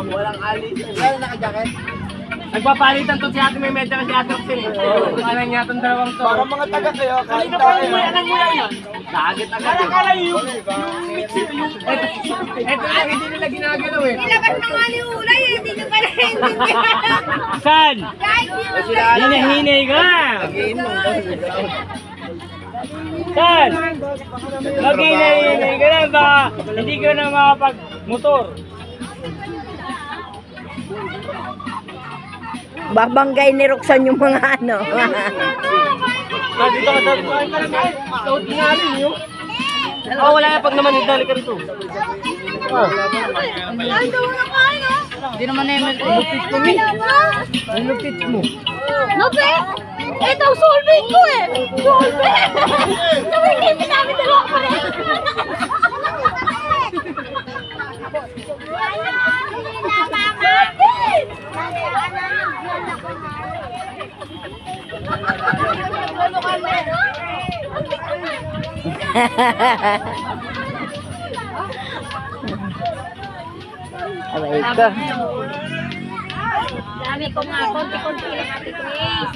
Walang alis. Wala naka-jacket. Nagpapalitan to si Ate May medya kasi Ate Oxin. Ano niya itong dalawang to? Para mga taga kayo. Kahit Ano pa yung anong mula yan? Agad-agad. Kala yung mix yung... Ito lang hindi nila ginagalaw eh. Nilabas na nga ni Ulay eh, hindi nyo pala hindi. Saan? Kahit di mo Hinahinay ka! Saan? Mag-hinahinay ka lang baka hindi ka na makapag-motor. Babanggay ni Roxanne yung mga ano. Dito ka dito. Saot nga rin yun. Wala yan pag naman idali ka rito. Ay, daw na kayo. Hindi naman na yung lupit ko mi. Ang lupit mo. Nabe? Ito, soulmate ko eh. Soulmate. Nakikipin namin dalawa pa rin. Abay ko. Dami ko nga, konti-konti lang Ate Chris.